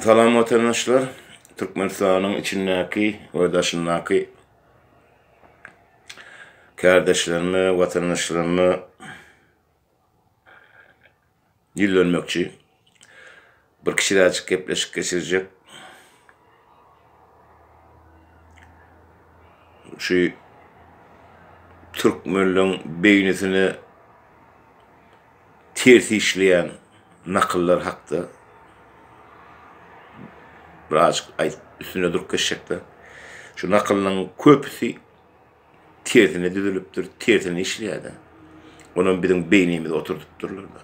Salam vatandaşlar, Türkmenistan'ın içindeki, oydaşındaki kardeşlerimi, vatandaşlarımı yıllanmakçı. Bir kişiler açık gepleşik geçirecek. Şu Türkmenlerin beynisini tersi işleyen nakıllar hakta. Birazcık üstüne durup geçecekler. Şu nakılların köpüsü tersine düzülüptür, tersine işleyedi. Onun bizim beynimizi oturtup dururlar.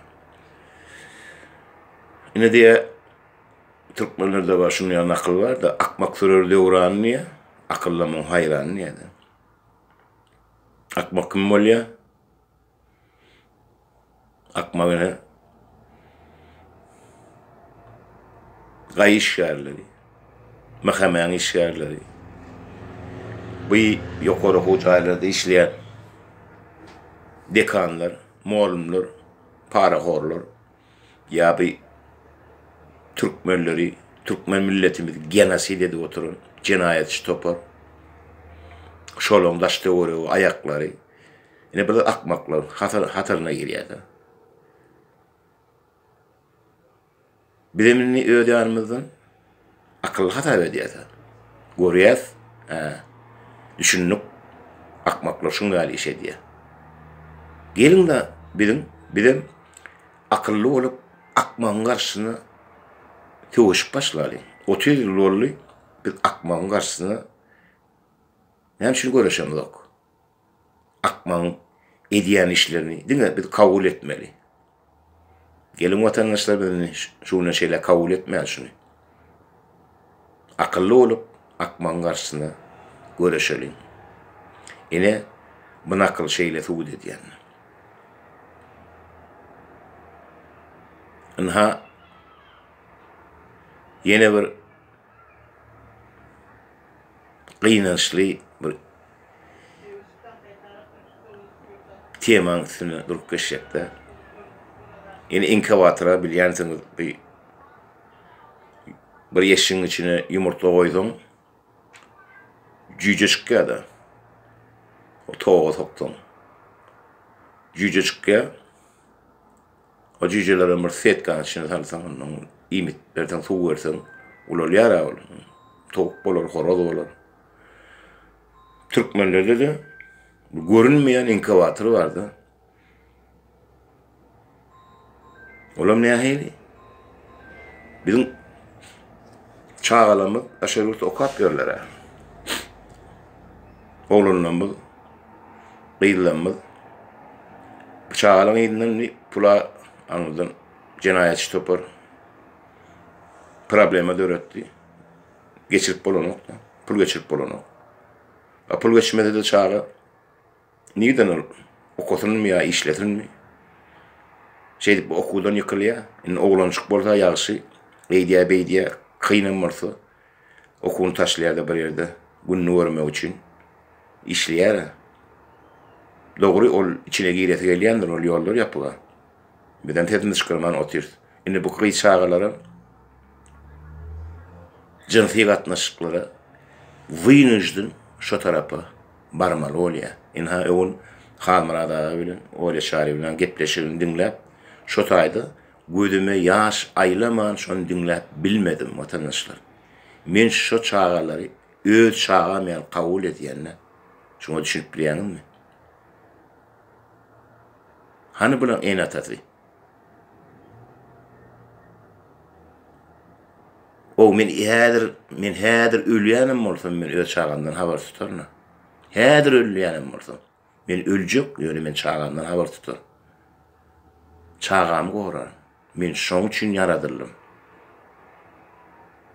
Yine diye Türkmenlerde var, şunun nakıl var da akmak sürür devranı niye? Akıllamın hayranı niye de? Akmak kim oluyor? Akmak ne? Gay işgârleri, mekamen işgârleri, bu yukarı hocalarda işleyen dekanlar, muallimler, parakhorlar, ya bir Türkmenleri, Türkmen milletimiz genosid edip oturun, cinayetçi topar, şolong daşta vuruyor, ayakları, yine böyle akmaklar hatırına giriyor da. Bizimini ödeyanımızın akıllı hata ödüyor da. Görüyoruz, düşündük, akmaklar şunları iş ediyor. Gelin de bizim akıllı olup akmağın karşısına tövüşüp başlayalım. 30 yıl oldu, biz akmağın karşısına hem şunu görüşemiz yok. Akmağın ediyen işlerini değil mi? Biz kabul etmeli. Gelin vatandaşlar bizimle şunu şeyler kabul etmeyen şunu. Akıllı olup akmağın karşısına görüşelim. Yine bu nakıl şeyle tüvüd ediyen. Inha yine bir kıynaşlı bir temanın üstüne durup geçecekler. Yine inkavatıra biliyorsunuz bir yeşin içine yumurta koydun, cüce çıkıyor da, o toğu soktun, cüce çıkıyor, o cücelerin bir setkan içine salsan, onun imit versen, su versen, ular yara olur, tavuk olur, horoz olur. Türkmenlerde de görünmeyen inkavatırı vardı. Olam ne hayli? Bizim çağalamız aşağı yukarı okap yerlere. Oğlunlamız, kıyılamız, çağalan elinden pula anladın, cinayetçi topar, probleme de öğretti. Geçirip bolonuk da, pul geçirip bolonuk. Pul geçmede de çağa, neyden olur? Okutun mu ya, işletin mi? Bu okuldan yıkılıyor, oğlan çık bolsa yağışı, eydiye beydiye, kıynan varsa, okulunu taşlayar da bir yerde, gününü vermek için işleyer. Doğru, ol içine giyreti geliyendir, ol yollar yapılar. Birden tedini çıkarman otur. Yine bu kıyı çağaların cinsi katnaşıkları vıyınıjdın şu tarafa barmalı oluyor. İnha oğun halmarada bilen, öyle şari bilen, gepleşirin dinlep, şu tayda gözüme yaş aylaman şunu dinlep bilmedim vatandaşlar. Men şu çağaları öz çağam yani kabul ediyenler. Şunu düşünüp bileyenin mi? Hani bulan en atası? O men hadir ölüyenim olsam men öz çağamdan haber tutarna. Hadir ölüyenim olsam. Men öljek yani men çağamdan haber tutar. Çağam gorar. Men şoň üçin yaradyldım.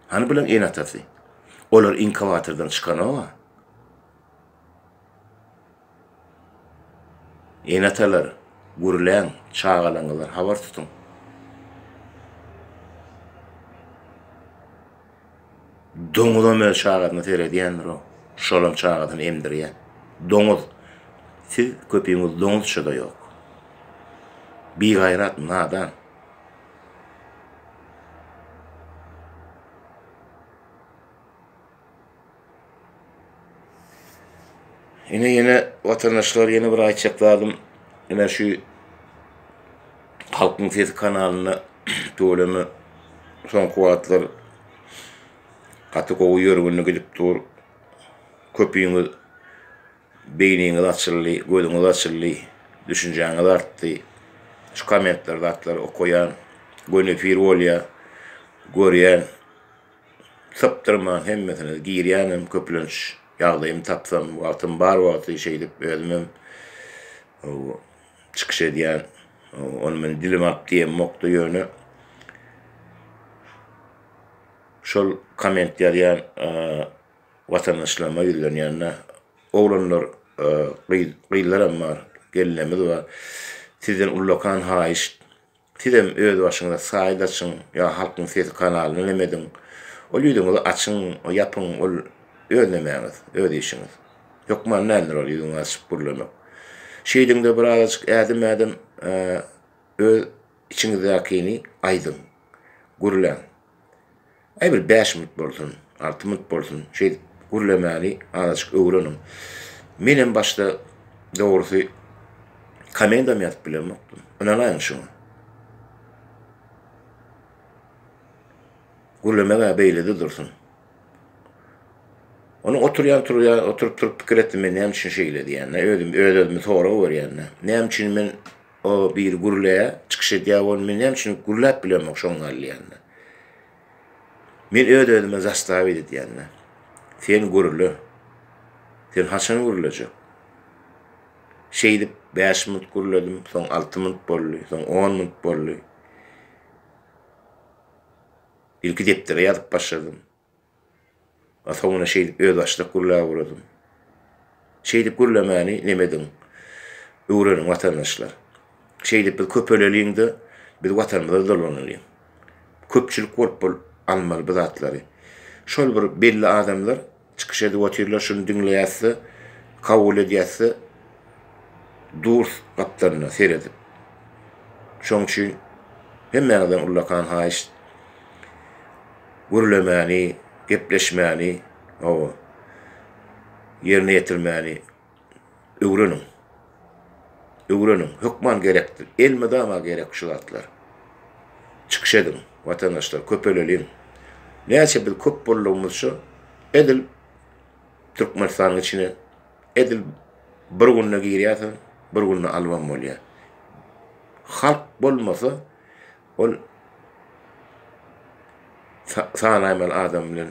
Hani bulan en atası? Olar inkavatırdan çıkan o. En atalar, gürlen, çağalanlar haber tutun. Doňuzam öz çağadyna terediýändir o. Şolam çağadyny emdirýän. Doňuz, siz köpeğiniz doňuz şoda ýok. Bir gayrat nadan. Yine vatandaşlar yeni bir ayçakladım. Yine şu Halkın Sesi kanalına doğulanı son kuvatlar katı kovu yörgünü gidip dur. Köpüğünü beynini açıllı, gözünü açıllı, düşünceni arttı. Şu komentler atları okuyan, gönüfir olya, görüyen, saptırman hemmesine giyiryen hem köpülünç. Yağlayım tapsam, altın bar vatı şeydip özümüm çıkış ediyen, onu ben dilim at diye moktu yönü. Şol koment yarayan vatandaşlarıma yürüyen yanına oğlanlar kıyılar ama gelinemiz var. Sizden ullakan haiş, sizden öz başınıza sahip açın ya Halkın Sesi kanalını nemedin. O yüzünüzü açın, o yapın, o özlemeğiniz, öz işiniz. Yok mu neler ol yüzünü açıp burlamak. Şeyden de birazcık edim öz içinizdekini aydın, gurlan. Ay bir 5 minut bolsun, 6 minut bolsun, şey gurlemani azıcık öğrenin. Menem başta doğrusu kamenda mı yatıp bilemektim. Önalayın şunu. Gurlemene beyledi dursun. Onu oturup fikir ettim ben neyem için şeyle diyenler. Ödüm sonra var yani. Neyem için ben o bir gurleye çıkış ediyor olmayı neyem için gurlep bilemek şun halli yani. Men ödüme zastavi dedi yani. Sen gurlu. Sen haçan gurulacak. Şeydip 5 minut guruladım, son 6 minut bollu, son 10 minut bollu. İlki deptere yazıp başladım. Sonra şeydip öz açlık gurulağa vurdum. Şeydip gurulamani nemedim. Öğrenin vatandaşlar. Şeydip bir köpöleliğinde bir vatanımızda dolanalıyım. Köpçülük olup almalı bu zatları. Şol bir belli adamlar çıkış edip otururlar, şunu dinleyesi, kabul ediyesi, dur kaptanına seyredip. Şoň üçin hemmäňizden ullakan haýyş gürlemäni, gepleşmäni, o ýerine ýetirmäni öwrenin. Öwrenin, hukman gerekdir. Elmedama gerek şu zatlar. Çıkış edin, vatandaşlar, köpelelin. Näçe bir köp bolluğumuz şu, edil Türkmenistan'ın içine, edil bir günne girýärsin, bir günne alman bolýar. Halk bolmasa, ol sanaýmal adam bilen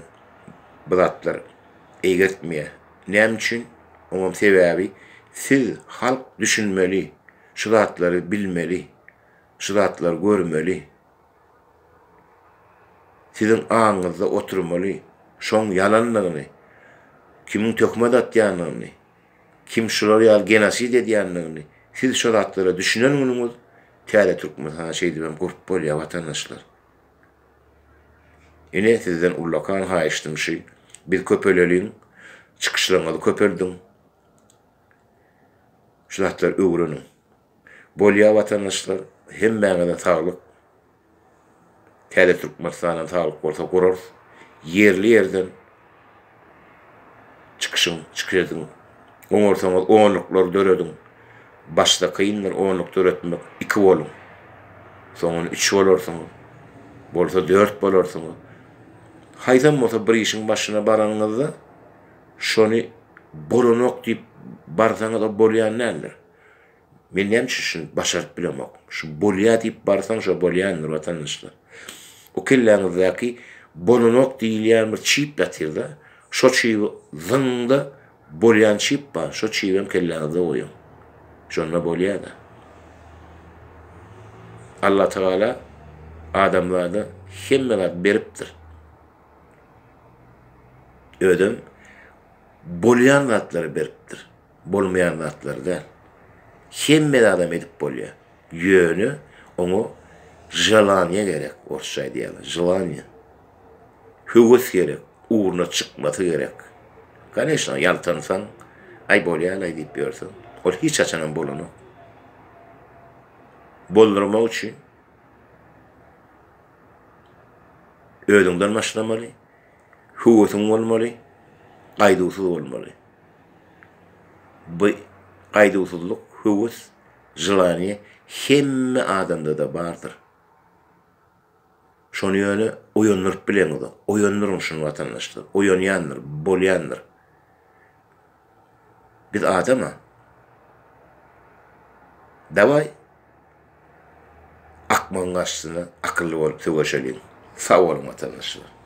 bizatlar eýgetmeýär. Näme üçin? Oňam sebäbi siz halk düşünmeli, şu zatlary bilmeli, şu zatlar görmeli. Sizin aňyňyzda oturmaly, şoň yalanlygyny, kimin tökme datýanyny, kim şular ýa genosid edýänligini, siz şu zatlara düşünenminiz. Täze Türkmenistan şeydi ben grup bolýar vatandaşlar. Ine sizden ullakan haýyşdym şey. Bir köpeleliň çıkışlaryňyzy köpeldim. Şu zatlar öwrenin. Bolýar vatandaşlar hemmäňe saglyk. Täze Türkmenistana saglyk bolsa gurar. Yerli yerden çıkışyň. Oňorsaňyz oňluklar döredin. Başda kıyınlar oňluk döretmek 2 bolun. Soňra 3 bolarsyňyz. Bolsa 4 bolarsyňyz. Haýdan bolsa bir işiň başyna baranyňyzda şonu bolanok diýip barsaňyz da bolýan näler? Men näme üçin başaryp bilemek? Şu bolýar diýip barsaň şo bolýandyr vatandaşlar. O kelläňizdäki bolanok diýilýän bir çip ýatyrda, şo çipi zynda bolýan çip bar, şo çipim kelläňizde oýun. Şonda bolýar da. Allah Teala adamlarda hemmeler beripdir. Ödüm bolýan zatları beripdir. Bolmaýan zatları da. Hemme adam edip bolýar. Ýönü oňa jalanya gerek, orçça diýerler. Jalanya. Hüwes gerek, uğruna çykmasy gerek. Ganeşna ýaltansan, ay bolýar ay diýip ýörsen, ol hiç açanan bolany. Boldurmak üçin özüňden başlamaly, hüwesiň bolmaly, gaýdysyz bolmaly. bu gaýdysızlyk, höwes, jylany hemme adamda da bardyr. Şonu ýöne oýandyryp bileňiz. Oýandyryn şunu watandaşlar. Oýanýandyr, bolýandyr. Biz adama daway akmaň gaşsyna akylly bolup söwüşelim. Sag bolun watandaşlar.